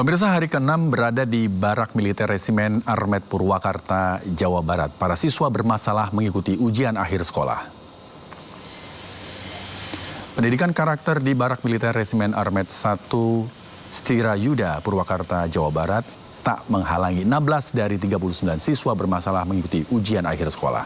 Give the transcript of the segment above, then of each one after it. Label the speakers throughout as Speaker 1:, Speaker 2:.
Speaker 1: Pemirsa, hari ke-6 berada di Barak Militer Resimen Armet Purwakarta, Jawa Barat. Para siswa bermasalah mengikuti ujian akhir sekolah. Pendidikan karakter di Barak Militer Resimen Armet 1 Stirayuda, Purwakarta, Jawa Barat tak menghalangi 16 dari 39 siswa bermasalah mengikuti ujian akhir sekolah.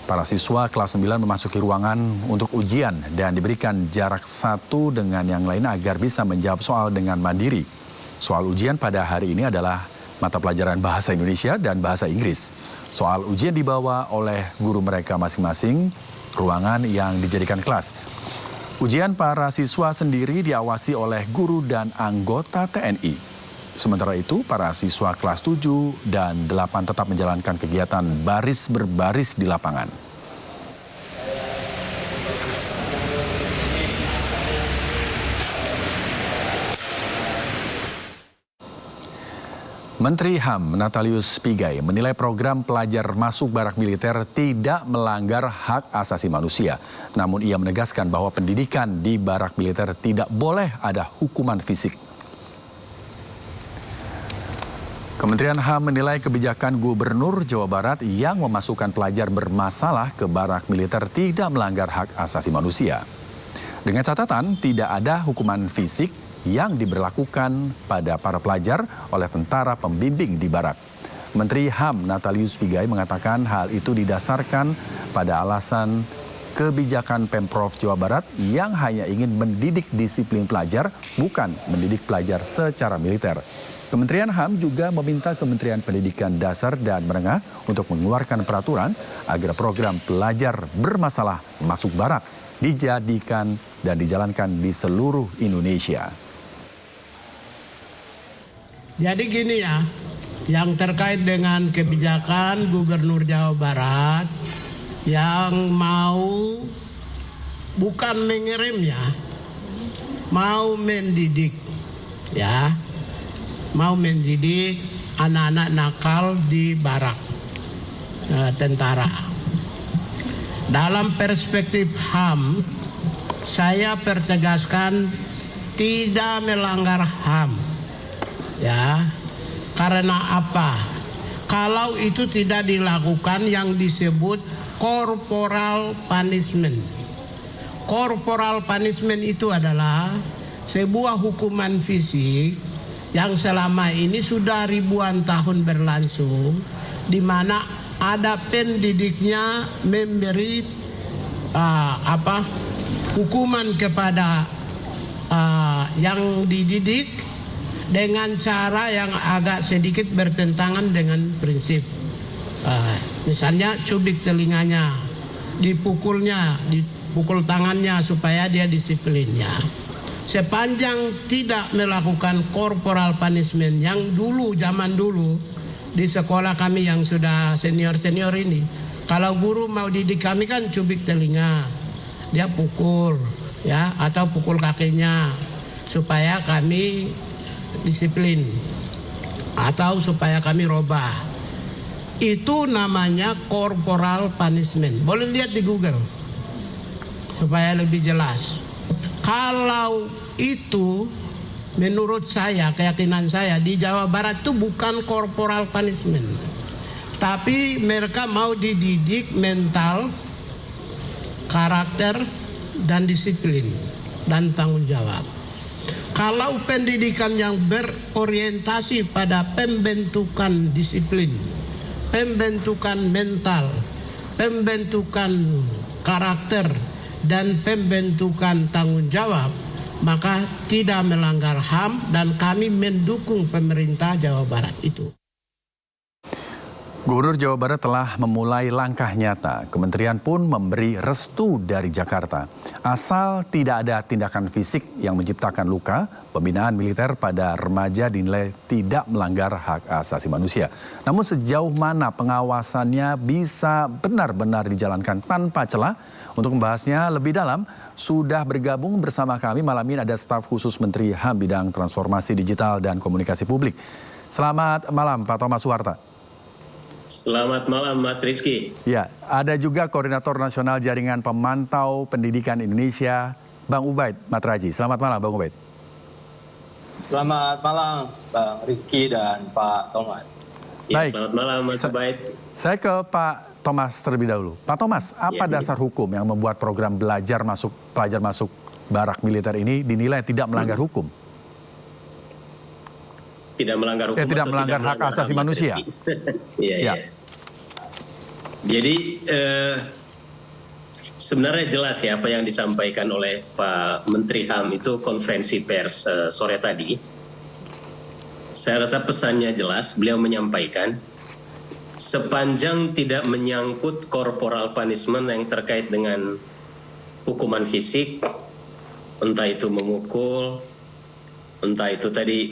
Speaker 1: Para siswa kelas 9 memasuki ruangan untuk ujian dan diberikan jarak satu dengan yang lain agar bisa menjawab soal dengan mandiri. Soal ujian pada hari ini adalah mata pelajaran Bahasa Indonesia dan Bahasa Inggris. Soal ujian dibawa oleh guru mereka masing-masing, ruangan yang dijadikan kelas. Ujian para siswa sendiri diawasi oleh guru dan anggota TNI. Sementara itu, para siswa kelas 7 dan 8 tetap menjalankan kegiatan baris berbaris di lapangan. Menteri HAM Natalius Pigai menilai program pelajar masuk barak militer tidak melanggar hak asasi manusia. Namun ia menegaskan bahwa pendidikan di barak militer tidak boleh ada hukuman fisik. Kementerian HAM menilai kebijakan Gubernur Jawa Barat yang memasukkan pelajar bermasalah ke barak militer tidak melanggar hak asasi manusia. Dengan catatan tidak ada hukuman fisik yang diberlakukan pada para pelajar oleh tentara pembimbing di barak. Menteri HAM Natalius Pigai mengatakan hal itu didasarkan pada alasan kebijakan Pemprov Jawa Barat yang hanya ingin mendidik disiplin pelajar, bukan mendidik pelajar secara militer. Kementerian HAM juga meminta Kementerian Pendidikan Dasar dan Menengah untuk mengeluarkan peraturan agar program pelajar bermasalah masuk barak dijadikan dan dijalankan di seluruh Indonesia.
Speaker 2: Jadi gini ya, yang terkait dengan kebijakan Gubernur Jawa Barat yang mau bukan mengirim ya, mau mendidik ya, mau mendidik anak-anak nakal di barak tentara. Dalam perspektif HAM, saya pertegaskan tidak melanggar HAM. Ya, karena apa? Kalau itu tidak dilakukan yang disebut corporal punishment. Corporal punishment itu adalah sebuah hukuman fisik yang selama ini sudah ribuan tahun berlangsung, di mana ada pendidiknya memberi hukuman kepada yang dididik dengan cara yang agak sedikit bertentangan dengan prinsip. Misalnya cubit telinganya, dipukul tangannya supaya dia disiplinnya. Sepanjang tidak melakukan corporal punishment yang dulu, zaman dulu di sekolah kami yang sudah senior-senior ini, kalau guru mau didik kami kan cubit telinga, dia pukul ya, atau pukul kakinya supaya kami disiplin atau supaya kami robah. Itu namanya corporal punishment. Boleh lihat di Google supaya lebih jelas. Kalau itu menurut saya, keyakinan saya di Jawa Barat itu bukan corporal punishment, tapi mereka mau dididik mental, karakter, dan disiplin dan tanggung jawab. Kalau pendidikan yang berorientasi pada pembentukan disiplin, pembentukan mental, pembentukan karakter, dan pembentukan tanggung jawab, maka tidak melanggar HAM dan kami mendukung pemerintah Jawa Barat itu.
Speaker 1: Gubernur Jawa Barat telah memulai langkah nyata. Kementerian pun memberi restu dari Jakarta. Asal tidak ada tindakan fisik yang menciptakan luka, pembinaan militer pada remaja dinilai tidak melanggar hak asasi manusia. Namun sejauh mana pengawasannya bisa benar-benar dijalankan tanpa celah? Untuk membahasnya lebih dalam, sudah bergabung bersama kami malam ini ada staf khusus Menteri HAM bidang transformasi digital dan komunikasi publik. Selamat malam Pak Thomas Suharta.
Speaker 3: Selamat malam Mas Rizky.
Speaker 1: Ya, ada juga Koordinator Nasional Jaringan Pemantau Pendidikan Indonesia, Bang Ubaid Matraji. Selamat malam Bang Ubaid.
Speaker 4: Selamat malam Bang Rizky dan Pak Thomas.
Speaker 3: Ya,
Speaker 1: Baik.
Speaker 3: selamat malam Mas Ubaid.
Speaker 1: Saya ke Pak Thomas terlebih dahulu. Pak Thomas, apa dasar hukum yang membuat program pelajar masuk barak militer ini dinilai tidak melanggar hukum?
Speaker 3: Tidak melanggar hukum
Speaker 1: Tidak
Speaker 3: atau
Speaker 1: melanggar hak asasi
Speaker 3: HAM, Mas
Speaker 1: manusia.
Speaker 3: Rizky? Iya,
Speaker 1: Ya.
Speaker 3: iya. Jadi sebenarnya jelas ya apa yang disampaikan oleh Pak Menteri HAM itu konferensi pers sore tadi. Saya rasa pesannya jelas, beliau menyampaikan sepanjang tidak menyangkut corporal punishment yang terkait dengan hukuman fisik, entah itu memukul, entah itu tadi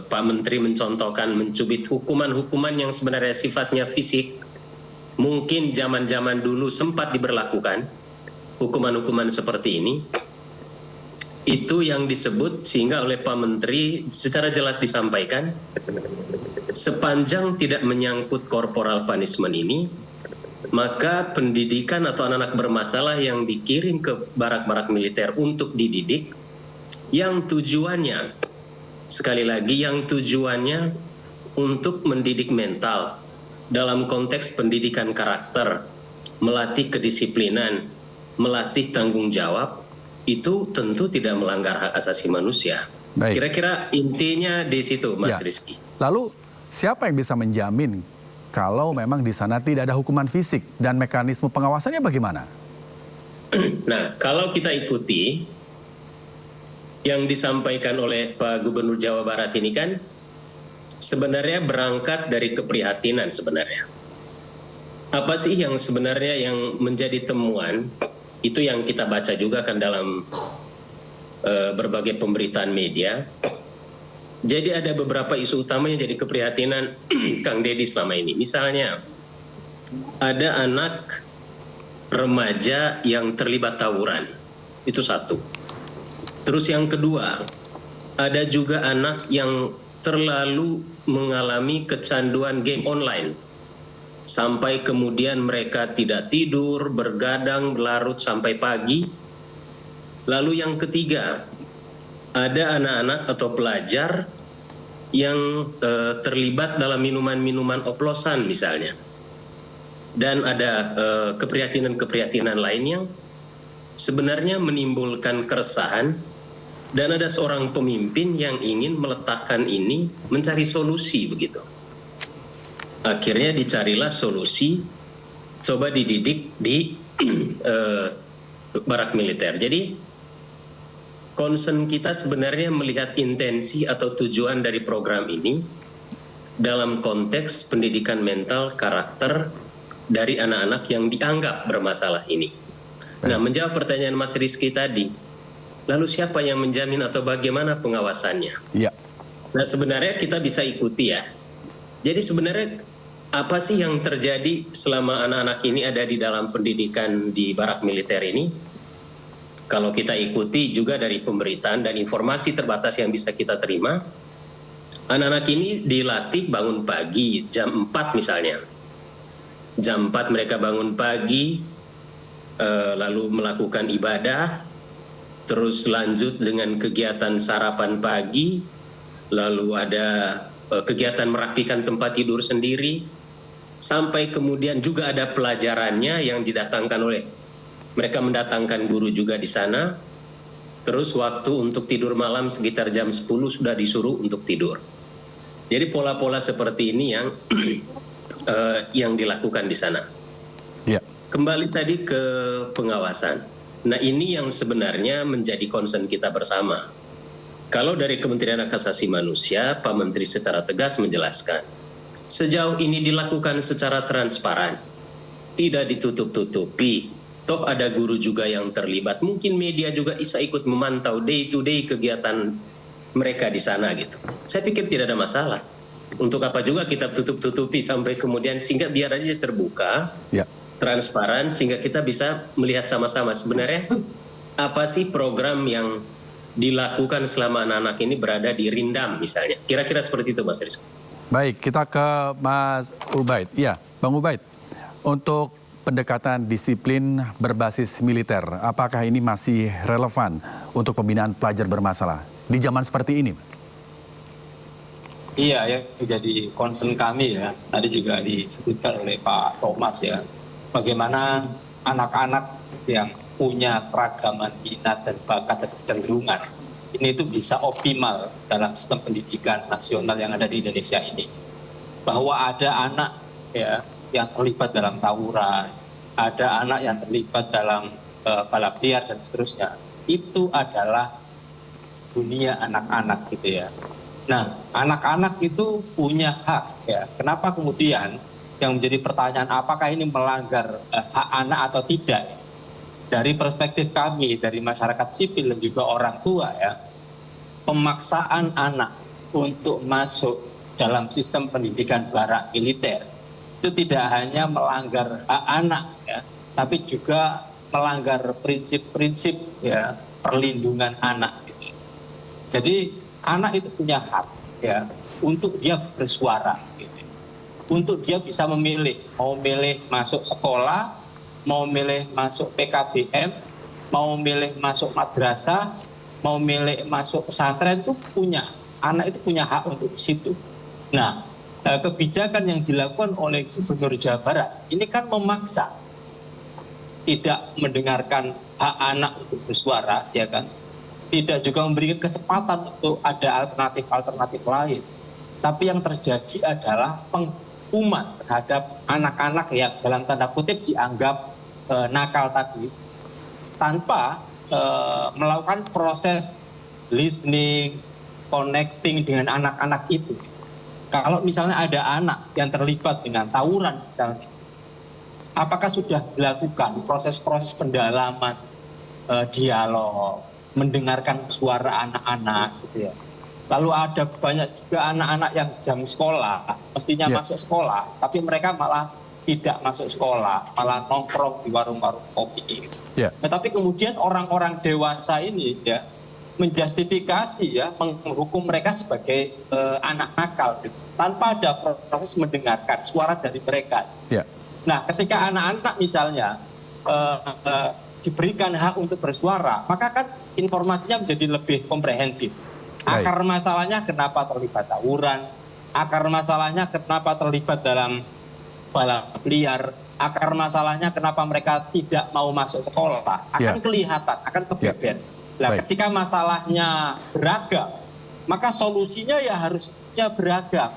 Speaker 3: Pak Menteri mencontohkan mencubit hukuman-hukuman yang sebenarnya sifatnya fisik, mungkin zaman-zaman dulu sempat diberlakukan hukuman-hukuman seperti ini. Itu yang disebut sehingga oleh Pak Menteri secara jelas disampaikan sepanjang tidak menyangkut corporal punishment ini, maka pendidikan atau anak-anak bermasalah yang dikirim ke barak-barak militer untuk dididik, yang tujuannya, sekali lagi yang tujuannya untuk mendidik mental dalam konteks pendidikan karakter, melatih kedisiplinan, melatih tanggung jawab, itu tentu tidak melanggar hak asasi manusia.
Speaker 1: Baik.
Speaker 3: Kira-kira intinya di situ, Mas
Speaker 1: Ya.
Speaker 3: Rizky.
Speaker 1: Lalu siapa yang bisa menjamin kalau memang di sana tidak ada hukuman fisik dan mekanisme pengawasannya bagaimana?
Speaker 3: Nah, kalau kita ikuti yang disampaikan oleh Pak Gubernur Jawa Barat ini kan sebenarnya berangkat dari keprihatinan sebenarnya. Apa sih yang sebenarnya yang menjadi temuan? Itu yang kita baca juga kan dalam berbagai pemberitaan media. Jadi ada beberapa isu utama yang jadi keprihatinan Kang Deddy selama ini. Misalnya ada anak remaja yang terlibat tawuran. Itu satu. Terus yang kedua, ada juga anak yang terlalu mengalami kecanduan game online. Sampai kemudian mereka tidak tidur, bergadang, berlarut sampai pagi. Lalu yang ketiga, ada anak-anak atau pelajar yang terlibat dalam minuman-minuman oplosan misalnya. Dan ada keprihatinan-keprihatinan lain yang sebenarnya menimbulkan keresahan. Dan ada seorang pemimpin yang ingin meletakkan ini, mencari solusi begitu. Akhirnya dicarilah solusi, coba dididik di barak militer. Jadi concern kita sebenarnya melihat intensi atau tujuan dari program ini dalam konteks pendidikan mental karakter dari anak-anak yang dianggap bermasalah ini. Nah, menjawab pertanyaan Mas Rizky tadi, lalu siapa yang menjamin atau bagaimana pengawasannya?
Speaker 1: Iya.
Speaker 3: Nah, sebenarnya kita bisa ikuti ya. Jadi sebenarnya apa sih yang terjadi selama anak-anak ini ada di dalam pendidikan di barak militer ini? Kalau kita ikuti juga dari pemberitaan dan informasi terbatas yang bisa kita terima, anak-anak ini dilatih bangun pagi jam 4 misalnya. Jam 4 mereka bangun pagi, lalu melakukan ibadah, terus lanjut dengan kegiatan sarapan pagi, lalu ada kegiatan merapikan tempat tidur sendiri, sampai kemudian juga ada pelajarannya yang didatangkan oleh mereka, mendatangkan guru juga di sana. Terus waktu untuk tidur malam sekitar jam 10 sudah disuruh untuk tidur. Jadi pola-pola seperti ini yang dilakukan di sana.
Speaker 1: Iya.
Speaker 3: Kembali tadi ke pengawasan. Nah, ini yang sebenarnya menjadi concern kita bersama. Kalau dari Kementerian Hak Asasi Manusia, Pak Menteri secara tegas menjelaskan, sejauh ini dilakukan secara transparan, tidak ditutup-tutupi. Toh ada guru juga yang terlibat, mungkin media juga bisa ikut memantau day to day kegiatan mereka di sana gitu. Saya pikir tidak ada masalah. Untuk apa juga kita tutup-tutupi sampai kemudian, sehingga biar aja terbuka,
Speaker 1: Ya.
Speaker 3: transparan, sehingga kita bisa melihat sama-sama sebenarnya apa sih program yang dilakukan selama anak-anak ini berada di Rindam misalnya. Kira-kira seperti itu, Mas Rizky.
Speaker 1: Baik, kita ke Mas Ubaid. Iya, Bang Ubaid. Untuk pendekatan disiplin berbasis militer, apakah ini masih relevan untuk pembinaan pelajar bermasalah di zaman seperti ini?
Speaker 4: Iya, yang menjadi concern kami ya, tadi juga disebutkan oleh Pak Thomas ya, bagaimana anak-anak yang punya keragaman minat dan bakat dan kecenderungan ini itu bisa optimal dalam sistem pendidikan nasional yang ada di Indonesia ini. Bahwa ada anak ya yang terlibat dalam tawuran, ada anak yang terlibat dalam balap liar dan seterusnya, itu adalah dunia anak-anak gitu ya. Nah, anak-anak itu punya hak ya. Kenapa kemudian yang menjadi pertanyaan apakah ini melanggar hak anak atau tidak? Dari perspektif kami, dari masyarakat sipil dan juga orang tua ya, pemaksaan anak untuk masuk dalam sistem pendidikan barak militer itu tidak hanya melanggar hak anak ya, tapi juga melanggar prinsip-prinsip ya perlindungan anak. Gitu. Jadi anak itu punya hak ya untuk dia bersuara, gitu. Untuk dia bisa memilih, mau milih masuk sekolah, mau milih masuk PKBM, mau milih masuk madrasah, mau milih masuk pesantren itu punya, anak itu punya hak untuk di situ. Nah, kebijakan yang dilakukan oleh Gubernur Jawa Barat ini kan memaksa, tidak mendengarkan hak anak untuk bersuara, ya kan? Tidak juga memberikan kesempatan untuk ada alternatif-alternatif lain. Tapi yang terjadi adalah penghukuman terhadap anak-anak yang dalam tanda kutip dianggap nakal tadi, tanpa melakukan proses listening, connecting dengan anak-anak itu. Kalau misalnya ada anak yang terlibat dengan tawuran misalnya, apakah sudah dilakukan proses-proses pendalaman, dialog, mendengarkan suara anak-anak gitu ya. Lalu ada banyak juga anak-anak yang jam sekolah, mestinya masuk sekolah, tapi mereka malah tidak masuk sekolah, malah nongkrong di warung-warung kopi. Nah, tapi kemudian orang-orang dewasa ini ya menjustifikasi ya menghukum mereka sebagai anak nakal gitu, tanpa ada proses mendengarkan suara dari mereka. Nah, ketika anak-anak misalnya diberikan hak untuk bersuara, maka kan informasinya menjadi lebih komprehensif. Akar masalahnya kenapa terlibat tawuran, akar masalahnya kenapa terlibat dalam balap liar, akar masalahnya kenapa mereka tidak mau masuk sekolah, akan kelihatan, akan kebeber. Nah, ketika masalahnya beragam, maka solusinya ya harusnya beragam.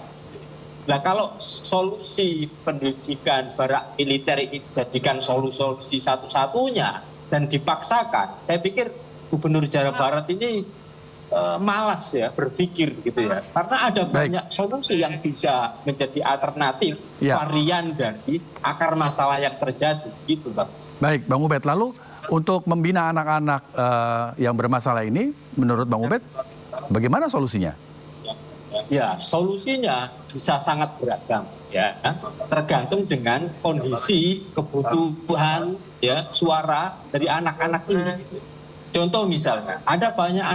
Speaker 4: Nah, kalau solusi pendidikan barak militer ini dijadikan solusi satu-satunya dan dipaksakan, saya pikir Gubernur Jawa Barat ini malas ya berpikir gitu ya, karena ada banyak solusi yang bisa menjadi alternatif varian dari akar masalah yang terjadi gitu, Bang.
Speaker 1: Baik, Bang Ubed, lalu untuk membina anak-anak yang bermasalah ini, menurut Bang Ubed, bagaimana solusinya?
Speaker 4: Ya, solusinya bisa sangat beragam ya, tergantung dengan kondisi kebutuhan ya suara dari anak-anak ini. Contoh misalnya, ada banyak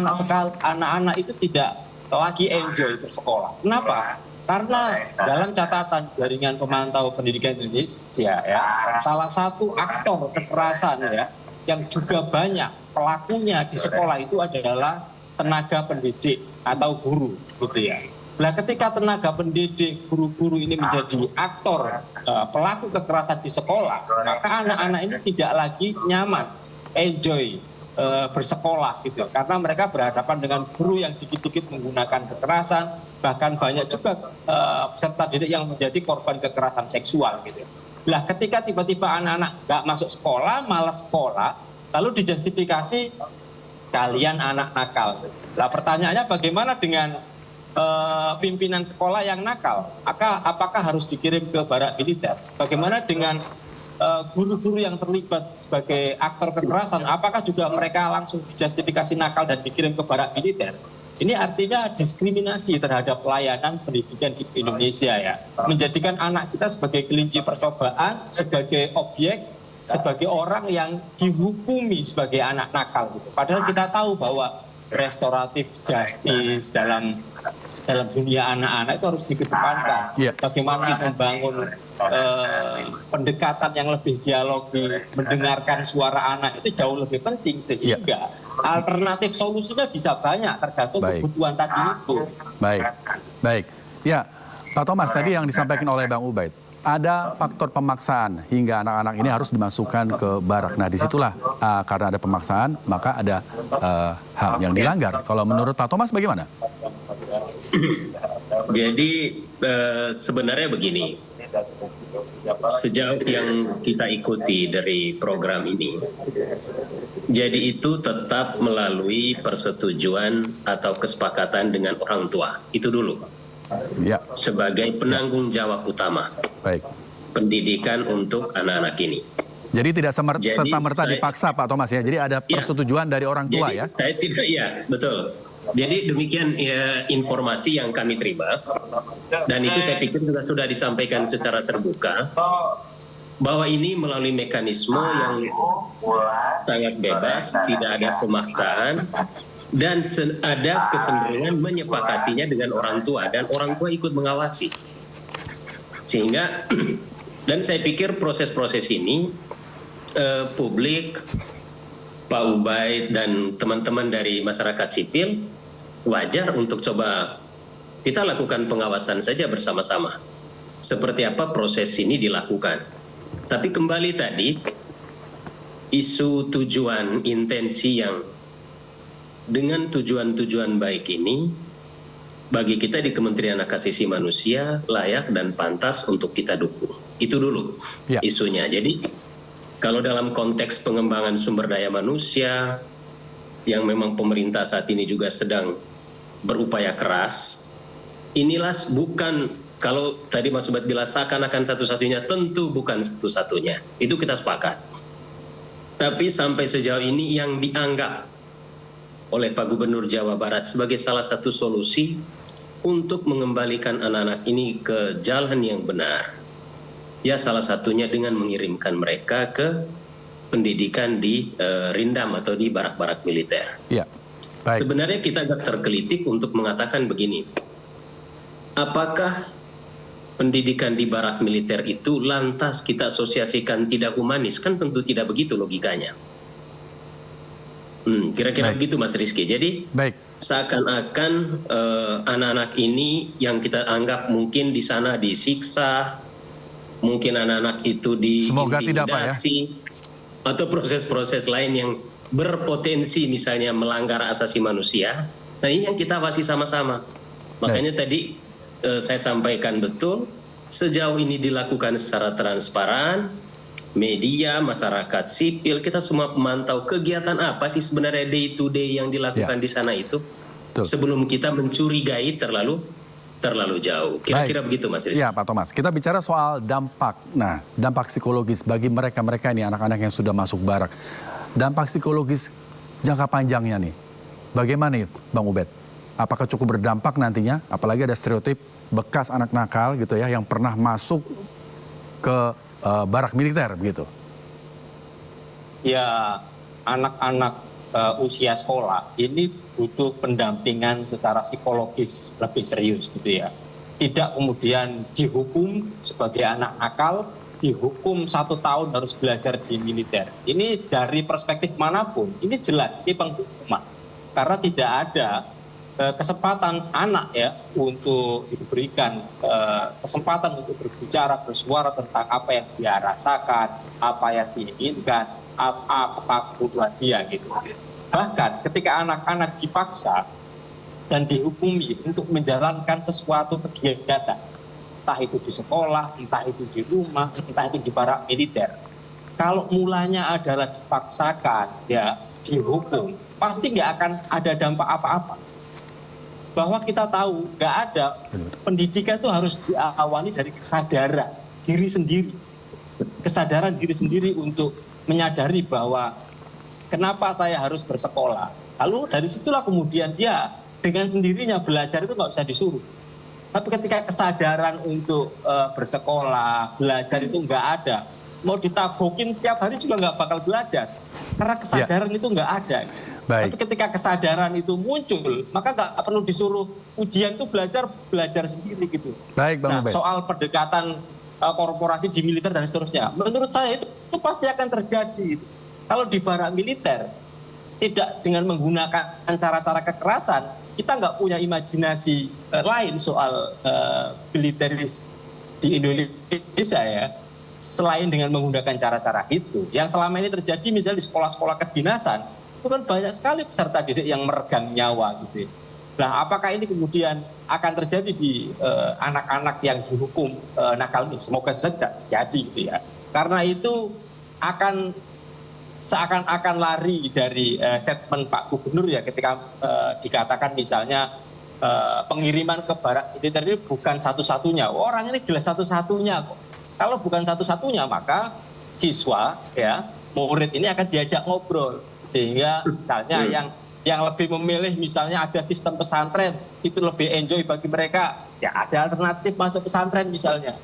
Speaker 4: anak-anak itu tidak lagi enjoy bersekolah. Kenapa? Karena dalam catatan Jaringan Pemantau Pendidikan Indonesia ya, salah satu aktor kekerasan ya yang juga banyak pelakunya di sekolah itu adalah tenaga pendidik atau guru gitu ya. Nah, ketika tenaga pendidik, guru-guru ini menjadi aktor pelaku kekerasan di sekolah, maka anak-anak ini tidak lagi nyaman, enjoy bersekolah gitu, karena mereka berhadapan dengan guru yang dikit-dikit menggunakan kekerasan, bahkan banyak juga peserta didik yang menjadi korban kekerasan seksual gitu. Nah, ketika tiba-tiba anak-anak nggak masuk sekolah, malas sekolah, lalu dijustifikasi kalian anak nakal. Nah, pertanyaannya bagaimana dengan pimpinan sekolah yang nakal? Apakah harus dikirim ke barak militer? Bagaimana dengan guru-guru yang terlibat sebagai aktor kekerasan, apakah juga mereka langsung dijustifikasi nakal dan dikirim ke barak militer? Ini artinya diskriminasi terhadap pelayanan pendidikan di Indonesia ya. Menjadikan anak kita sebagai kelinci percobaan, sebagai objek, sebagai orang yang dihukumi sebagai anak nakal gitu. Padahal kita tahu bahwa restoratif justice dalam dunia anak-anak itu harus dikedepankan. Bagaimana membangun pendekatan yang lebih dialogis, mendengarkan suara anak itu jauh lebih penting, sehingga alternatif solusinya bisa banyak tergantung kebutuhan tadi itu.
Speaker 1: Baik. Ya, Pak Thomas, tadi yang disampaikan oleh Bang Ubaid, ada faktor pemaksaan hingga anak-anak ini harus dimasukkan ke barak. Nah, disitulah karena ada pemaksaan, maka ada HAM yang dilanggar. Kalau menurut Pak Thomas bagaimana?
Speaker 3: Jadi sebenarnya begini, sejauh yang kita ikuti dari program ini, jadi itu tetap melalui persetujuan atau kesepakatan dengan orang tua. Itu dulu.
Speaker 1: Ya.
Speaker 3: Sebagai penanggung jawab utama.
Speaker 1: Baik.
Speaker 3: Pendidikan untuk anak-anak ini.
Speaker 1: Jadi tidak serta-merta dipaksa Pak Thomas ya. Jadi ada persetujuan dari orang tua ya.
Speaker 3: Saya tidak, ya betul. Jadi demikian ya, informasi yang kami terima, dan itu saya pikir juga sudah disampaikan secara terbuka, bahwa ini melalui mekanisme yang sangat bebas, tidak ada pemaksaan, dan ada kecenderungan menyepakatinya dengan orang tua, dan orang tua ikut mengawasi. Sehingga, dan saya pikir proses-proses ini, publik, Pak Ubaid dan teman-teman dari masyarakat sipil wajar untuk coba kita lakukan pengawasan saja bersama-sama. Seperti apa proses ini dilakukan. Tapi kembali tadi, isu tujuan, intensi yang dengan tujuan-tujuan baik ini, bagi kita di Kementerian Hak Asasi Manusia layak dan pantas untuk kita dukung. Itu dulu isunya. Jadi kalau dalam konteks pengembangan sumber daya manusia, yang memang pemerintah saat ini juga sedang berupaya keras, inilah bukan, kalau tadi Mas Ubaid bilang seakan-akan satu-satunya, tentu bukan satu-satunya. Itu kita sepakat. Tapi sampai sejauh ini yang dianggap oleh Pak Gubernur Jawa Barat sebagai salah satu solusi untuk mengembalikan anak-anak ini ke jalan yang benar, ya salah satunya dengan mengirimkan mereka ke pendidikan di Rindam atau di barak-barak militer.
Speaker 1: Ya, baik.
Speaker 3: Sebenarnya kita agak tergelitik untuk mengatakan begini, apakah pendidikan di barak militer itu lantas kita asosiasikan tidak humanis? Kan tentu tidak begitu logikanya. Kira-kira begitu Mas Rizky. Jadi seakan-akan anak-anak ini yang kita anggap mungkin di sana disiksa, mungkin anak-anak itu diintimidasi, atau proses-proses lain yang berpotensi misalnya melanggar asasi manusia. Nah ini yang kita awasi sama-sama. Makanya tadi saya sampaikan betul, sejauh ini dilakukan secara transparan, media, masyarakat sipil, kita semua memantau kegiatan apa sih sebenarnya day to day yang dilakukan di sana itu. Sebelum kita mencurigai terlalu jauh. Kira-kira begitu Mas Rizky.
Speaker 1: Ya Pak Thomas, kita bicara soal dampak. Nah, dampak psikologis bagi mereka-mereka ini, anak-anak yang sudah masuk barak. Dampak psikologis jangka panjangnya nih, bagaimana nih Bang Ubaid? Apakah cukup berdampak nantinya? Apalagi ada stereotip bekas anak nakal gitu ya, yang pernah masuk ke barak militer begitu.
Speaker 4: Ya, anak-anak usia sekolah ini butuh pendampingan secara psikologis lebih serius gitu ya. Tidak kemudian dihukum sebagai anak nakal, dihukum 1 tahun harus belajar di militer. Ini dari perspektif manapun, ini jelas ini penghukuman. Karena tidak ada kesempatan anak ya untuk diberikan kesempatan untuk berbicara, bersuara tentang apa yang dia rasakan, apa yang diinginkan, apa kebutuhan dia gitu. Bahkan ketika anak-anak dipaksa dan dihukumi untuk menjalankan sesuatu kegiatan, entah itu di sekolah, entah itu di rumah, entah itu di barak militer, kalau mulanya adalah dipaksakan, ya dihukum, pasti nggak akan ada dampak apa-apa. Bahwa kita tahu nggak ada, pendidikan itu harus diawali dari kesadaran diri sendiri. Kesadaran diri sendiri untuk menyadari bahwa kenapa saya harus bersekolah. Lalu dari situlah kemudian dia dengan sendirinya belajar itu nggak usah disuruh. Tapi ketika kesadaran untuk bersekolah, belajar itu nggak ada, mau ditabokin setiap hari juga nggak bakal belajar. Karena kesadaran itu nggak ada. Tapi ketika kesadaran itu muncul, maka nggak perlu disuruh ujian itu belajar sendiri gitu.
Speaker 1: Baik, Bang Ubaid.
Speaker 4: Soal pendekatan korporasi di militer dan seterusnya, menurut saya itu pasti akan terjadi. Kalau di barak militer tidak dengan menggunakan cara-cara kekerasan, kita nggak punya imajinasi lain soal militeris di Indonesia ya, selain dengan menggunakan cara-cara itu. Yang selama ini terjadi misalnya di sekolah-sekolah kedinasan, itu kan banyak sekali peserta didik yang meregang nyawa gitu. Nah, apakah ini kemudian akan terjadi di anak-anak yang dihukum nakal ini? Semoga saja tidak terjadi gitu ya. Karena itu akan seakan-akan lari dari statement Pak Gubernur ya, ketika dikatakan misalnya pengiriman ke barak militer ini bukan satu-satunya. Orang ini jelas satu-satunya kok. Kalau bukan satu-satunya, maka siswa ya, murid ini akan diajak ngobrol, sehingga misalnya yang lebih memilih misalnya ada sistem pesantren itu lebih enjoy bagi mereka, ya ada alternatif masuk pesantren misalnya.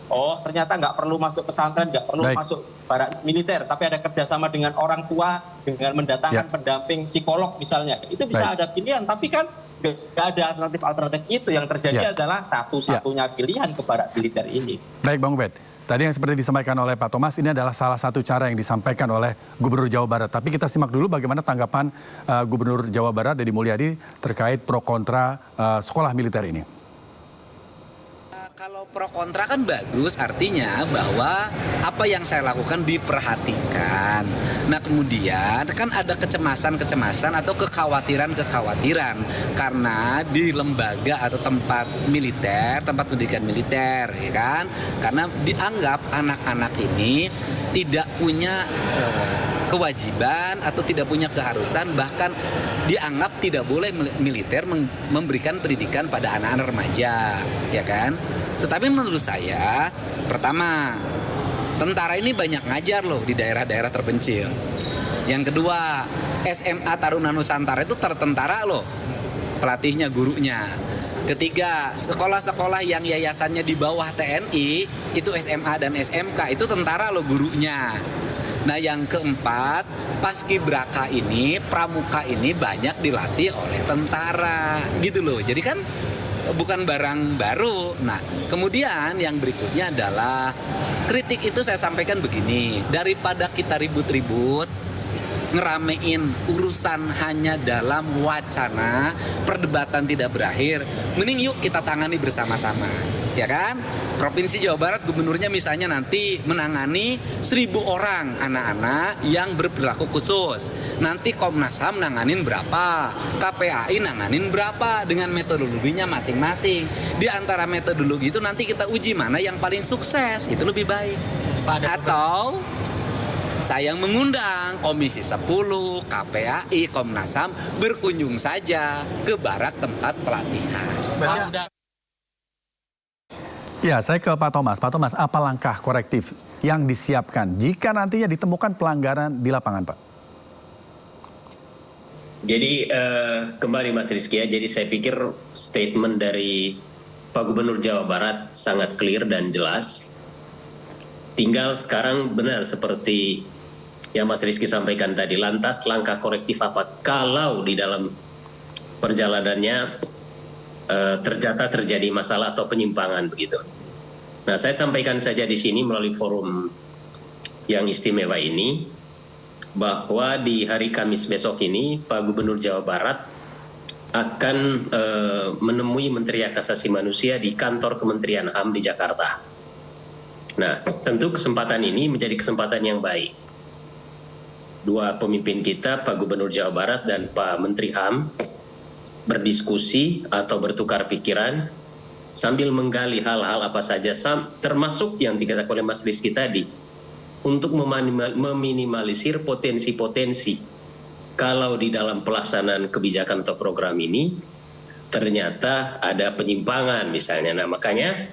Speaker 4: Oh, ternyata nggak perlu masuk pesantren, nggak perlu masuk barak militer, tapi ada kerjasama dengan orang tua, dengan mendatangkan pendamping psikolog misalnya. Itu bisa ada pilihan, tapi kan nggak ada alternatif itu. Yang terjadi adalah satu-satunya pilihan ke barak militer ini. Baik, Bang Ubed. Tadi yang seperti disampaikan oleh Pak Thomas, ini adalah salah satu cara yang disampaikan oleh Gubernur Jawa Barat. Tapi kita simak dulu bagaimana tanggapan Gubernur Jawa Barat, Deddy Mulyadi, terkait pro kontra sekolah militer ini.
Speaker 5: Kalau pro kontra kan bagus, artinya bahwa apa yang saya lakukan diperhatikan. Nah kemudian kan ada kecemasan-kecemasan atau kekhawatiran-kekhawatiran karena di lembaga atau tempat militer, tempat pendidikan militer, ya kan? Karena dianggap anak-anak ini tidak punya kewajiban atau tidak punya keharusan, bahkan dianggap tidak boleh militer memberikan pendidikan pada anak-anak remaja, ya kan? Tetapi menurut saya, pertama, tentara ini banyak ngajar loh di daerah-daerah terpencil. Yang kedua, SMA Taruna Nusantara itu tertentara loh, pelatihnya, gurunya. Ketiga, sekolah-sekolah yang yayasannya di bawah TNI, itu SMA dan SMK, itu tentara loh gurunya. Nah yang keempat, paskibraka ini, pramuka ini banyak dilatih oleh tentara, gitu loh. Jadi kan bukan barang baru. Nah, kemudian yang berikutnya adalah kritik itu saya sampaikan begini, daripada kita ribut-ribut ngeramein urusan hanya dalam wacana, perdebatan tidak berakhir, mending yuk kita tangani bersama-sama, ya kan? Provinsi Jawa Barat gubernurnya misalnya nanti menangani 1.000 orang anak-anak yang berperilaku khusus. Nanti Komnas HAM nanganin berapa, KPAI nanganin berapa dengan metodologinya masing-masing. Di antara metodologi itu nanti kita uji mana yang paling sukses, itu lebih baik. Atau saya mengundang Komisi 10, KPAI, Komnas HAM berkunjung saja ke barak tempat pelatihan.
Speaker 1: Ya, saya ke Pak Thomas. Pak Thomas, apa langkah korektif yang disiapkan jika nantinya ditemukan pelanggaran di lapangan, Pak?
Speaker 3: Jadi kembali Mas Rizky ya, jadi saya pikir statement dari Pak Gubernur Jawa Barat sangat clear dan jelas. Tinggal sekarang benar seperti yang Mas Rizky sampaikan tadi, lantas langkah korektif apa kalau di dalam perjalanannya terjadi masalah atau penyimpangan begitu. Nah, saya sampaikan saja di sini melalui forum yang istimewa ini bahwa di hari Kamis besok ini Pak Gubernur Jawa Barat akan menemui Menteri Hak Asasi Manusia di kantor Kementerian HAM di Jakarta. Nah, tentu kesempatan ini menjadi kesempatan yang baik. Dua pemimpin kita, Pak Gubernur Jawa Barat dan Pak Menteri HAM, berdiskusi atau bertukar pikiran sambil menggali hal-hal apa saja, termasuk yang dikatakan oleh Mas Rizky tadi, untuk meminimalisir potensi-potensi kalau di dalam pelaksanaan kebijakan atau program ini ternyata ada penyimpangan misalnya. Nah, makanya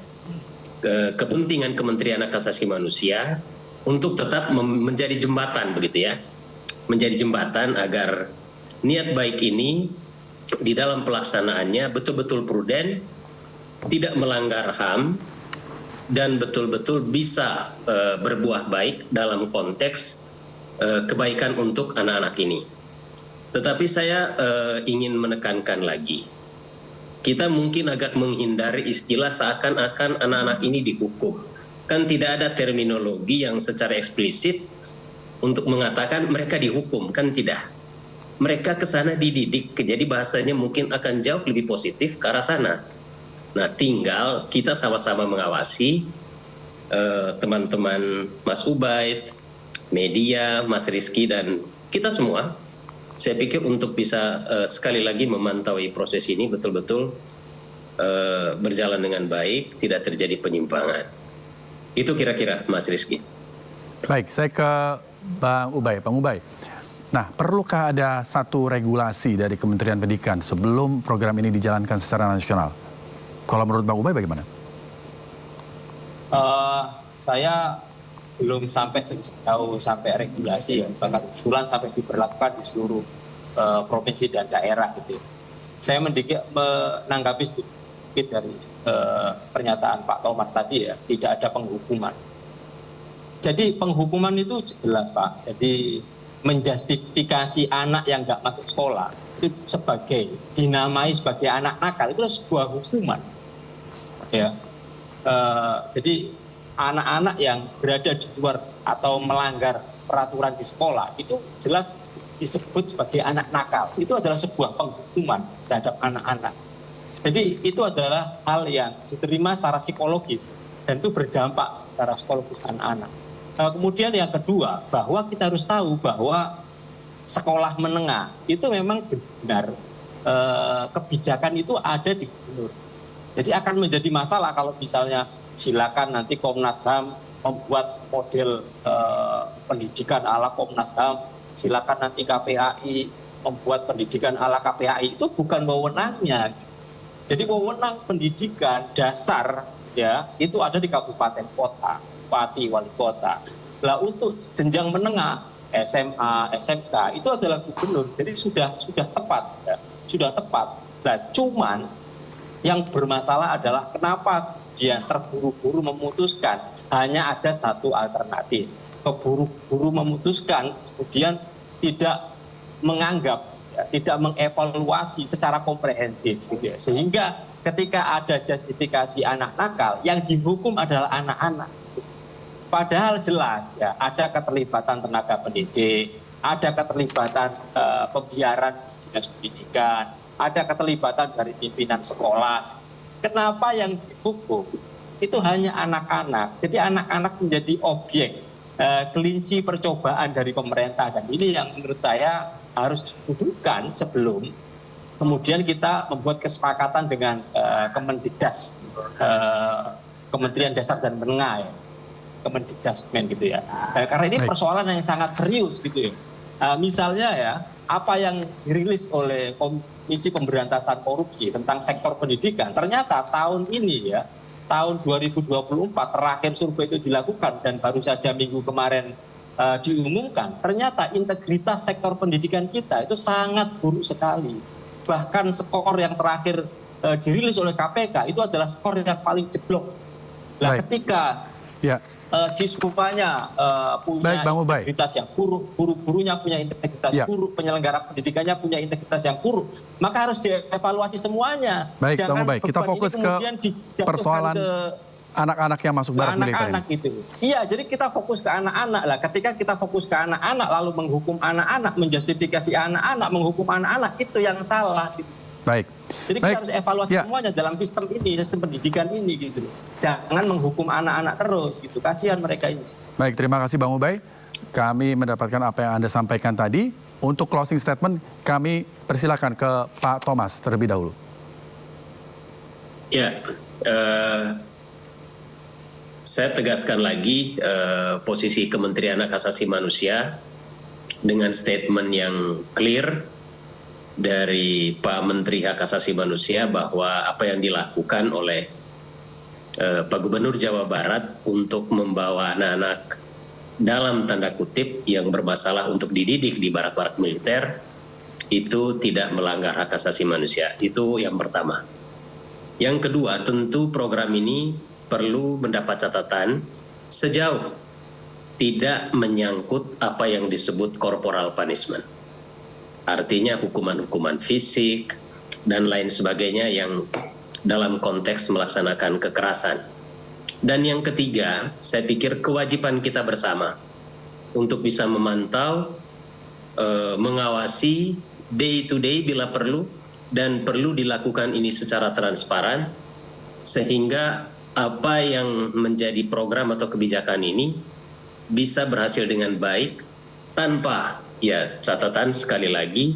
Speaker 3: kepentingan Kementerian Hak Asasi Manusia untuk tetap menjadi jembatan begitu ya, menjadi jembatan agar niat baik ini di dalam pelaksanaannya betul-betul pruden, tidak melanggar HAM, dan betul-betul bisa berbuah baik dalam konteks kebaikan untuk anak-anak ini. Tetapi saya ingin menekankan lagi, kita mungkin agak menghindari istilah seakan-akan anak-anak ini dihukum. Kan tidak ada terminologi yang secara eksplisit untuk mengatakan mereka dihukum, kan tidak. mereka ke sana dididik, jadi bahasanya mungkin akan jauh lebih positif ke arah sana. Nah, tinggal kita sama-sama mengawasi teman-teman Mas Ubaid, media, Mas Rizky, dan kita semua. Saya pikir untuk bisa sekali lagi memantau proses ini betul-betul berjalan dengan baik, tidak terjadi penyimpangan. Itu kira-kira, Mas Rizky.
Speaker 1: Baik, saya ke Bang Ubay. Bang Ubay, nah perlukah ada satu regulasi dari Kementerian Pendidikan sebelum program ini dijalankan secara nasional? Kalau menurut Bang Ubay bagaimana?
Speaker 4: Saya belum sampai sejauh sampai regulasi ya, bahkan usulan sampai diberlakukan di seluruh provinsi dan daerah gitu. Saya menanggapi sedikit dari pernyataan Pak Thomas tadi ya, tidak ada penghukuman. Jadi penghukuman itu jelas Pak. Jadi menjustifikasi anak yang nggak masuk sekolah itu dinamai sebagai anak nakal itu sebuah hukuman. Ya, jadi anak-anak yang berada di luar atau melanggar peraturan di sekolah itu jelas disebut sebagai anak nakal. Itu adalah sebuah penghukuman terhadap anak-anak. Jadi itu adalah hal yang diterima secara psikologis dan itu berdampak secara psikologis anak-anak. Kemudian yang kedua, bahwa kita harus tahu bahwa sekolah menengah itu memang benar kebijakan itu ada di gubernur. Jadi akan menjadi masalah kalau misalnya silakan nanti Komnas HAM membuat model pendidikan ala Komnas HAM, silakan nanti KPAI membuat pendidikan ala KPAI, itu bukan wewenangnya. Jadi wewenang pendidikan dasar ya itu ada di kabupaten kota, bupati, wali kota. Lah untuk jenjang menengah SMA, SMK itu adalah gubernur. Jadi sudah tepat ya, sudah tepat. Nah, cuman yang bermasalah adalah kenapa dia terburu-buru memutuskan hanya ada satu alternatif. Keburu-buru memutuskan, kemudian tidak menganggap, ya, tidak mengevaluasi secara komprehensif. Gitu ya. Sehingga ketika ada justifikasi anak nakal, yang dihukum adalah anak-anak. Padahal jelas ya ada keterlibatan tenaga pendidik, ada keterlibatan pembiaran dinas pendidikan, ada keterlibatan dari pimpinan sekolah. Kenapa yang dihukum itu hanya anak-anak? Jadi anak-anak menjadi objek kelinci percobaan dari pemerintah, dan ini yang menurut saya harus didudukan sebelum kemudian kita membuat kesepakatan dengan Kemendikdas, Kementerian Dasar dan Menengah, ya. Kemendikdasmen gitu ya. Karena ini persoalan yang sangat serius gitu ya. Misalnya ya, apa yang dirilis oleh Komisi Pemberantasan Korupsi tentang sektor pendidikan, ternyata tahun ini ya, tahun 2024 terakhir survei itu dilakukan dan baru saja minggu kemarin diumumkan, ternyata integritas sektor pendidikan kita itu sangat buruk sekali. Bahkan skor yang terakhir dirilis oleh KPK itu adalah skor yang paling jeblok. Nah, ketika siswanya punya integritas yang buruk, guru-gurunya punya integritas buruk, penyelenggara pendidikannya punya integritas yang buruk, maka harus dievaluasi semuanya.
Speaker 1: Baik, Bang Ubay, kita fokus ke persoalan anak-anak yang masuk barak militer ini.
Speaker 4: Gitu. Iya, jadi kita fokus ke anak-anak lah. Ketika kita fokus ke anak-anak lalu menghukum anak-anak, menjustifikasi anak-anak, menghukum anak-anak, itu yang salah. Gitu.
Speaker 1: Baik.
Speaker 4: Jadi kita harus evaluasi semuanya dalam sistem ini, sistem pendidikan ini gitu. Jangan menghukum anak-anak terus gitu. Kasihan mereka ini.
Speaker 1: Baik, terima kasih Bang Ubay. Kami mendapatkan apa yang Anda sampaikan tadi. Untuk closing statement kami persilakan ke Pak Thomas terlebih dahulu.
Speaker 3: Ya, saya tegaskan lagi posisi Kementerian Hak Asasi Manusia dengan statement yang clear dari Pak Menteri Hak Asasi Manusia bahwa apa yang dilakukan oleh Pak Gubernur Jawa Barat untuk membawa anak-anak dalam tanda kutip yang bermasalah untuk dididik di barak-barak militer itu tidak melanggar hak asasi manusia. Itu yang pertama. Yang kedua, tentu program ini perlu mendapat catatan sejauh tidak menyangkut apa yang disebut corporal punishment. Artinya hukuman-hukuman fisik dan lain sebagainya yang dalam konteks melaksanakan kekerasan. Dan yang ketiga, saya pikir kewajiban kita bersama untuk bisa memantau mengawasi day to day bila perlu, dan perlu dilakukan ini secara transparan sehingga apa yang menjadi program atau kebijakan ini bisa berhasil dengan baik tanpa, ya catatan sekali lagi,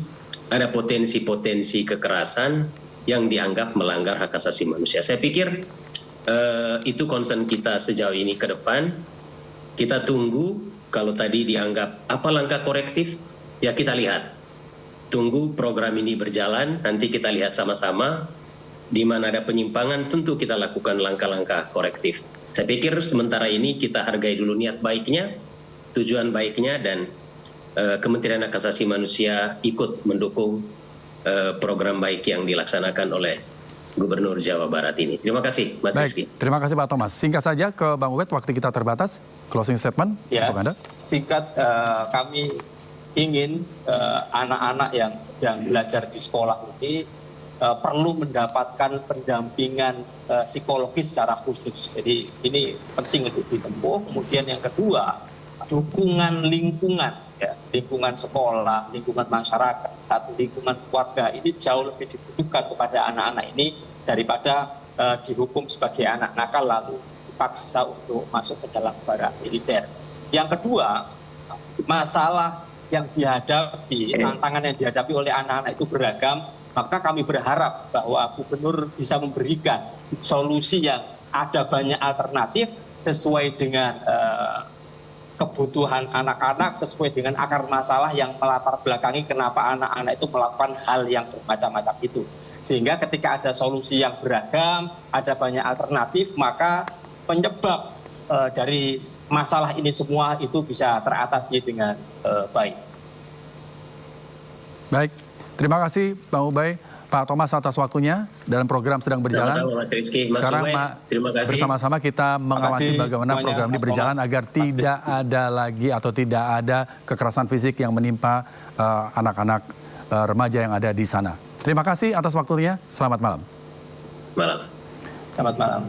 Speaker 3: ada potensi-potensi kekerasan yang dianggap melanggar hak asasi manusia. Saya pikir itu concern kita sejauh ini ke depan. Kita tunggu, kalau tadi dianggap apa langkah korektif, ya kita lihat. Tunggu program ini berjalan, nanti kita lihat sama-sama. Di mana ada penyimpangan, tentu kita lakukan langkah-langkah korektif. Saya pikir sementara ini kita hargai dulu niat baiknya, tujuan baiknya, dan Kementerian Hak Asasi Manusia ikut mendukung program baik yang dilaksanakan oleh Gubernur Jawa Barat ini. Terima kasih, Mas Rizky.
Speaker 1: Terima kasih Pak Thomas. Singkat saja ke Bang Ubed, waktu kita terbatas. Closing statement
Speaker 4: Ya,
Speaker 1: untuk Anda.
Speaker 4: singkat, kami ingin anak-anak yang sedang belajar di sekolah ini perlu mendapatkan pendampingan psikologis secara khusus. Jadi ini penting untuk ditempuh. Kemudian yang kedua, dukungan lingkungan, ya, lingkungan sekolah, lingkungan masyarakat, lingkungan keluarga ini jauh lebih dibutuhkan kepada anak-anak ini daripada dihukum sebagai anak nakal lalu dipaksa untuk masuk ke dalam barak militer. Yang kedua, masalah yang dihadapi, tantangan yang dihadapi oleh anak-anak itu beragam, maka kami berharap bahwa Gubernur bisa memberikan solusi yang ada banyak alternatif sesuai dengan kebutuhan anak-anak, sesuai dengan akar masalah yang melatar belakangi kenapa anak-anak itu melakukan hal yang bermacam-macam itu. Sehingga ketika ada solusi yang beragam, ada banyak alternatif, maka penyebab dari masalah ini semua itu bisa teratasi dengan baik.
Speaker 1: Baik, terima kasih Bang Ubay, Pak Thomas atas waktunya dalam program sedang berjalan.
Speaker 3: Sama-sama Mas Rizky, Mas
Speaker 1: Sekarang
Speaker 3: Ubay, terima kasih.
Speaker 1: bersama-sama kita mengawasi bagaimana
Speaker 4: semuanya,
Speaker 1: program ini
Speaker 4: Mas
Speaker 1: berjalan
Speaker 4: Thomas,
Speaker 1: agar
Speaker 4: Mas
Speaker 1: tidak ada lagi atau tidak ada kekerasan fisik yang menimpa anak-anak remaja yang ada di sana. Terima kasih atas waktunya, selamat malam.
Speaker 3: Malam.
Speaker 4: Selamat malam.